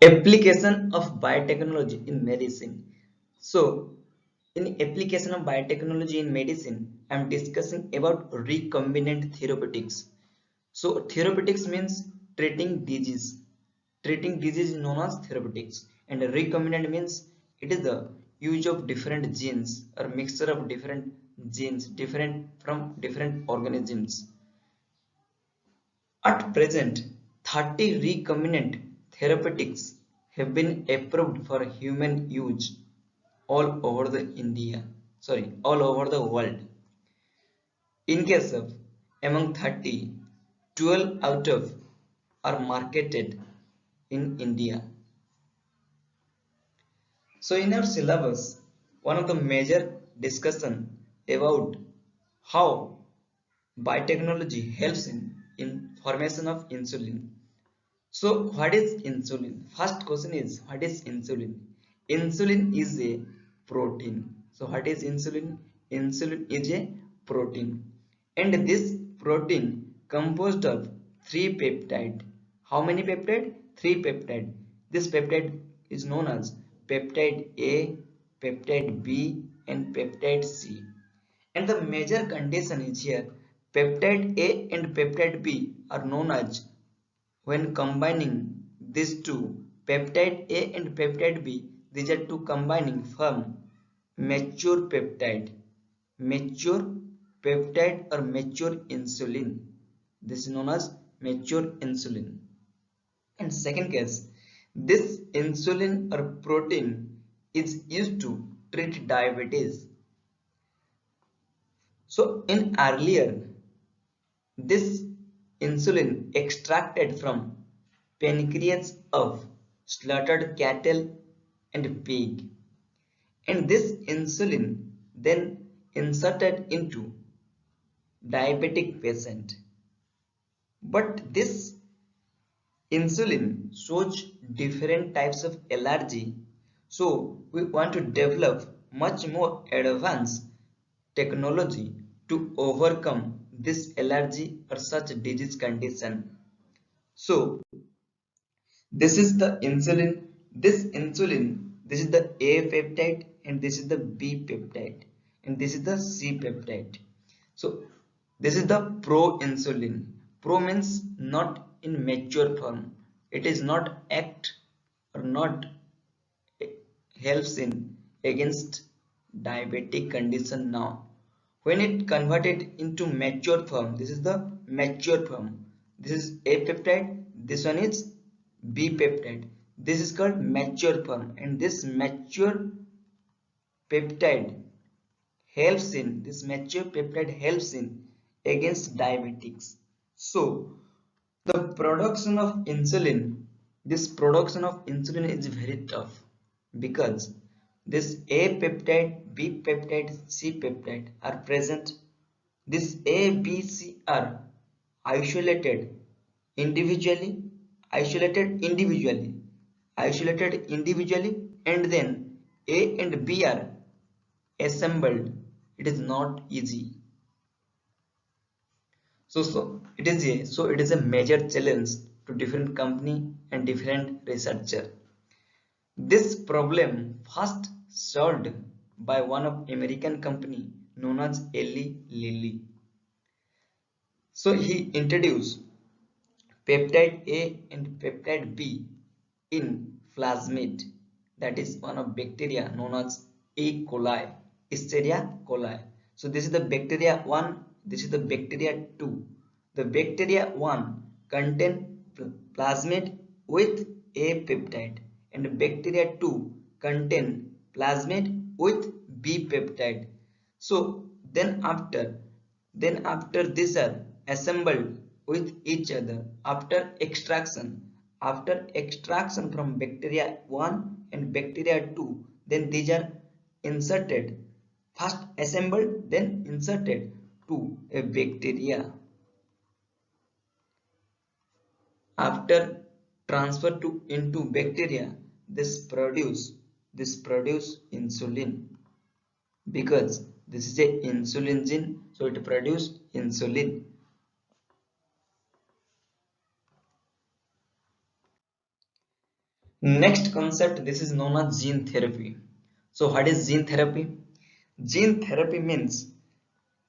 Application of biotechnology in medicine. So, in application of biotechnology in medicine, I am discussing about recombinant therapeutics. So, therapeutics means treating disease. Treating disease is known as therapeutics, and recombinant means it is the use of different genes or mixture of different genes, different from different organisms. At present, 30 recombinant therapeutics have been approved for human use all over the world. In case of among 30, 12 out of are marketed in India. So in our syllabus, one of the major discussion about how biotechnology helps in formation of insulin. So what is insulin? First question is, what is insulin? Insulin is a protein. So what is insulin? Insulin is a protein. And this protein composed of three peptide. How many peptide? Three peptide. This peptide is known as peptide A, peptide B and peptide C. And the major condition is here, peptide A and peptide B are known as, when combining these two, peptide A and peptide B, these are two combining form mature peptide. Mature peptide or mature insulin. This is known as mature insulin. And second case, this insulin or protein is used to treat diabetes. So in earlier, this insulin extracted from pancreas of slaughtered cattle and pig, and this insulin then inserted into diabetic patient. But this insulin shows different types of allergy, so we want to develop much more advanced technology to overcome this allergy or such disease condition. So this is the insulin. This is the A peptide and this is the B peptide and this is the C peptide. So this is the pro-insulin. Pro means not in mature form. It is not act or not helps in against diabetic condition now. When it converted into mature form, this is the mature form. This is A peptide, this one is B peptide. This is called mature form, and this mature peptide helps in against diabetics. So the production of insulin, this production of insulin is very tough because this A peptide, B peptide, C peptide are present. This A, B, C are isolated individually, isolated individually, isolated individually, and then A and B are assembled. It is not easy. It is a major challenge to different company and different researcher. This problem first solved by one of American company known as Eli Lilly. So he introduced peptide A and peptide B in plasmid, that is one of bacteria known as E. coli, Escherichia coli. So this is the bacteria 1, this is the bacteria 2. The bacteria 1 contain plasmid with A peptide and bacteria 2 contain plasmid with B peptide. So then after these are assembled with each other after extraction from bacteria 1 and bacteria 2, then these are inserted, first assembled then inserted to a bacteria. After transfer to into bacteria, this produce insulin, because this is a insulin gene, so it produces insulin. Next concept, this is known as gene therapy. So what is gene therapy? Gene therapy means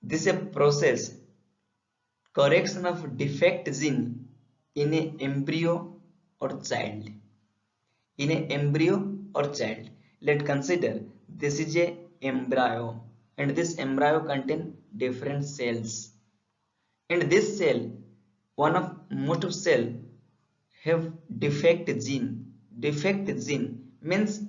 this is a process correction of defect gene in a embryo or child. In a embryo or child, let's consider this is a embryo and this embryo contain different cells. And this cell, one of most of cell have defect gene. Defect gene means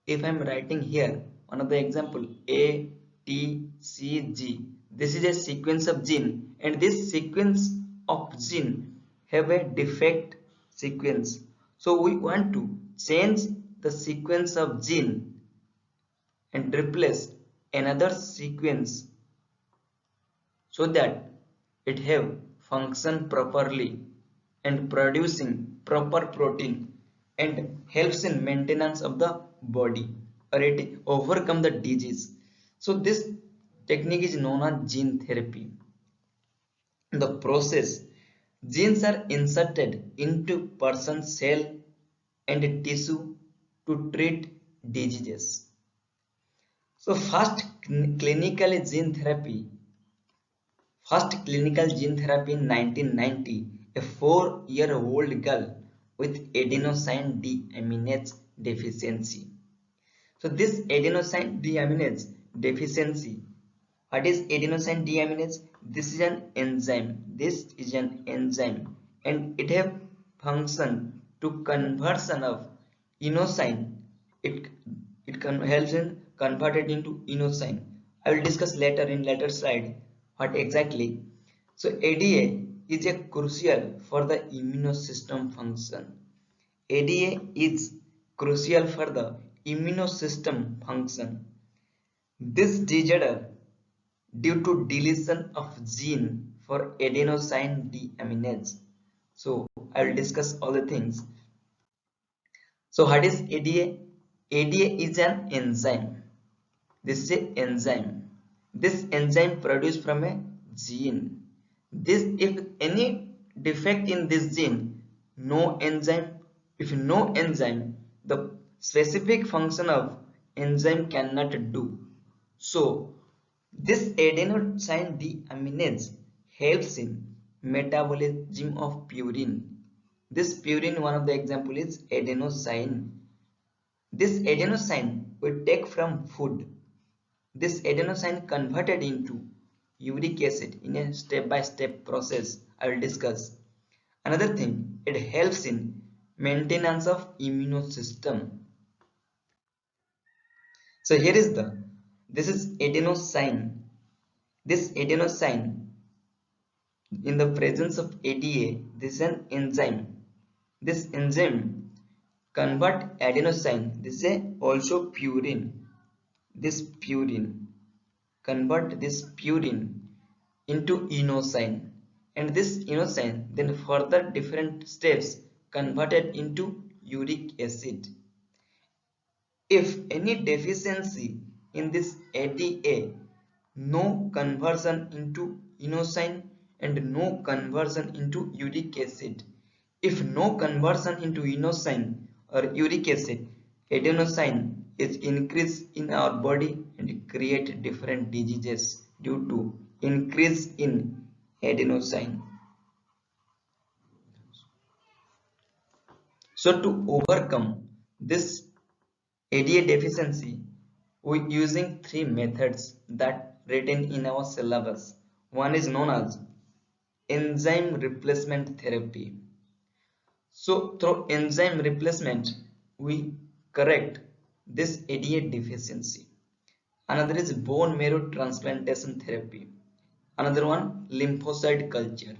if I'm writing here one of the example A, T, C, G, this is a sequence of gene and this sequence of gene have a defect sequence. So we want to change the sequence of gene and replace another sequence so that it have function properly and producing proper protein and helps in maintenance of the body or it overcome the disease. So this technique is known as gene therapy. In the process, genes are inserted into person's cell and tissue to treat diseases. So first clinical gene therapy in 1990, a 4-year-old girl with adenosine deaminase deficiency. So this adenosine deaminase deficiency, what is adenosine deaminase? This is an enzyme. This is an enzyme and it have function to conversion of inosine. It helps in convert it into inosine. I will discuss later in later slide what exactly. So ADA is a crucial for the immune system function. ADA is crucial for the immune system function. This disorder due to deletion of gene for adenosine deaminase. So I will discuss all the things. So what is ADA? ADA is an enzyme. This is an enzyme. This enzyme produced from a gene. This if any defect in this gene, no enzyme. If no enzyme, the specific function of enzyme cannot do. So this adenosine deaminase helps in metabolism of purine. This purine, one of the example is adenosine. This adenosine we take from food. This adenosine converted into uric acid in a step-by-step process I will discuss. Another thing, it helps in maintenance of immune system. So here is this is adenosine. This adenosine in the presence of ADA, this is an enzyme. This enzyme convert adenosine. This is also purine. This purine convert this purine into inosine, and this inosine then further different steps converted into uric acid. If any deficiency in this ADA, no conversion into inosine and no conversion into uric acid. If no conversion into inosine or uric acid, adenosine is increased in our body and create different diseases due to increase in adenosine. So to overcome this ADA deficiency, we using three methods that written in our syllabus. One is known as enzyme replacement therapy. So through enzyme replacement, we correct this ADA deficiency. Another is bone marrow transplantation therapy. Another one, lymphocyte culture.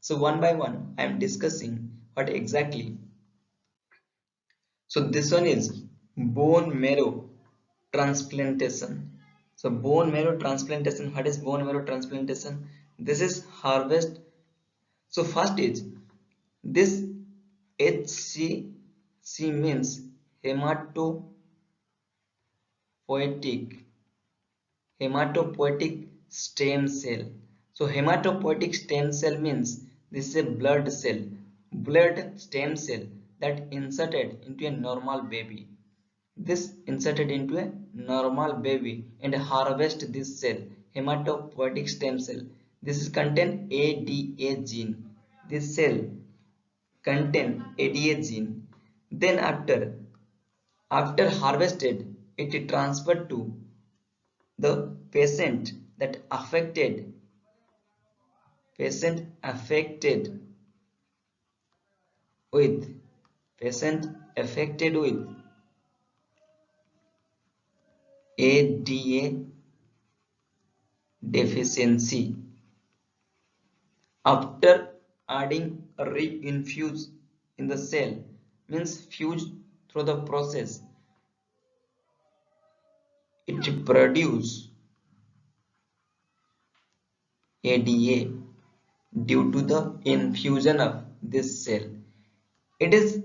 So one by one, I am discussing what exactly. So this one is bone marrow transplantation. So bone marrow transplantation, what is bone marrow transplantation? This is harvest. So first is this HCC means hematopoietic hematopoietic stem cell. So hematopoietic stem cell means this is a blood cell, blood stem cell. that inserted into a normal baby. This inserted into a normal baby and harvest this cell, hematopoietic stem cell. This is contain ADA gene. This cell contain ADA gene. Then after harvested, it transferred to the patient with patient affected with ADA deficiency. After adding a reinfuse in the cell, means fuse through the process, it produce ADA due to the infusion of this cell. It is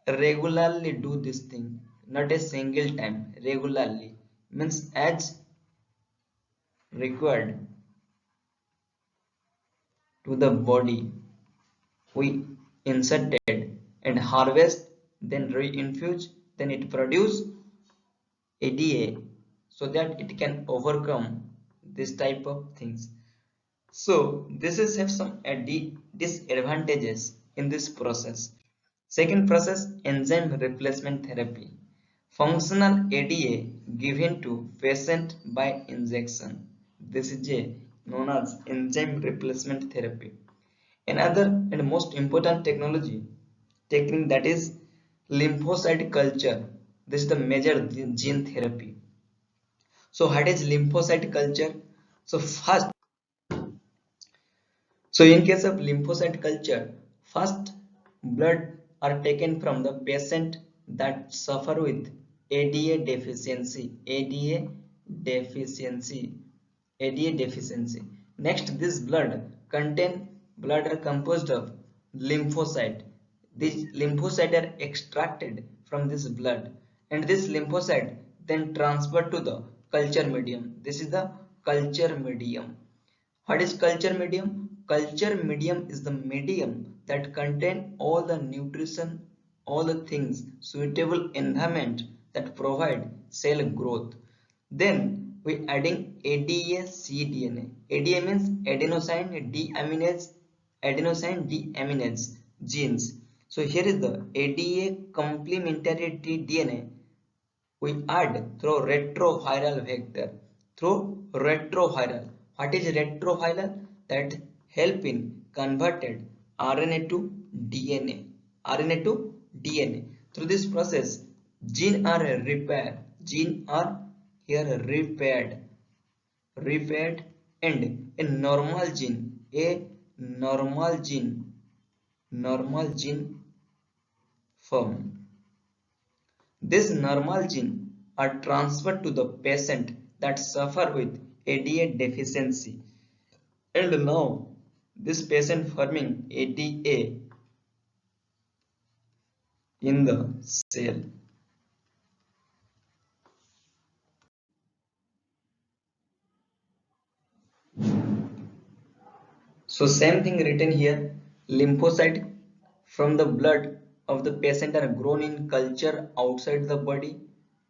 regularly do this thing, not a single time, regularly means as required to the body. We inserted and harvest, then reinfuse, then it produce ADA so that it can overcome this type of things. So this is have some disadvantages in this process. Second process, enzyme replacement therapy. Functional ADA given to patient by injection. This is known as enzyme replacement therapy. Another and most important technique that is lymphocyte culture. This is the major gene therapy. So what is lymphocyte culture? So first, so in case of lymphocyte culture, first blood are taken from the patient that suffer with ADA deficiency. Deficiency. ADA deficiency. Next, this blood are composed of lymphocyte. These lymphocyte are extracted from this blood, and this lymphocyte then transferred to the culture medium. This is the culture medium. What is culture medium? Culture medium is the medium that contain all the nutrition, all the things, suitable environment that provide cell growth. Then we adding ADA cDNA. ADA means adenosine deaminase genes. So here is the ADA complementary DNA we add through retroviral vector. Through retroviral. What is retroviral? That help in converted RNA to DNA. RNA to DNA. Through this process, gene are repaired. Gene are here repaired, and a normal gene form. This normal gene are transferred to the patient that suffer with ADA deficiency, and now this patient forming ADA in the cell. So same thing written here, lymphocyte from the blood of the patient are grown in culture outside the body.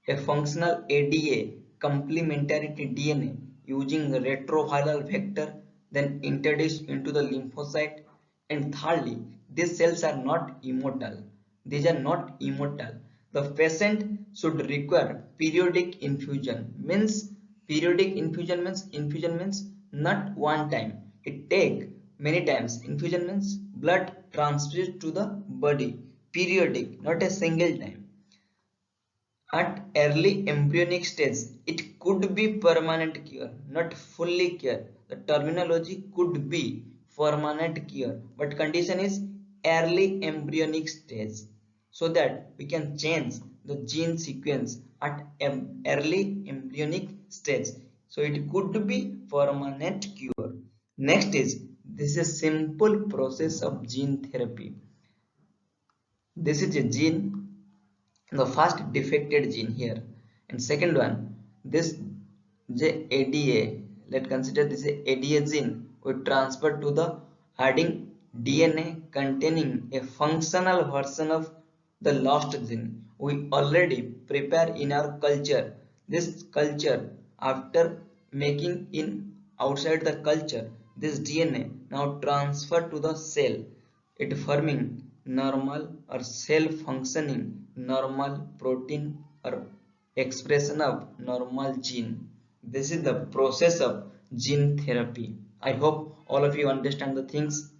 A functional ADA complementarity DNA using retroviral vector then introduced into the lymphocyte. And thirdly, these cells are not immortal. These are not immortal. The patient should require periodic infusion. Infusion means not one time. It take many times. Infusion means blood transfused to the body. Periodic, not a single time. At early embryonic stage, it could be permanent cure, not fully cure. The terminology could be permanent cure, but condition is early embryonic stage, so that we can change the gene sequence at early embryonic stage. So it could be permanent cure. Next is, this is a simple process of gene therapy. This is a gene, the first defected gene here, and second one, this ADA, let's consider this ADA gene we transfer to the adding DNA containing a functional version of the lost gene we already prepare in our culture. This culture, after making in outside the culture, this DNA now transfer to the cell, it forming normal or cell functioning normal protein or expression of normal gene. This is the process of gene therapy. I hope all of you understand the things.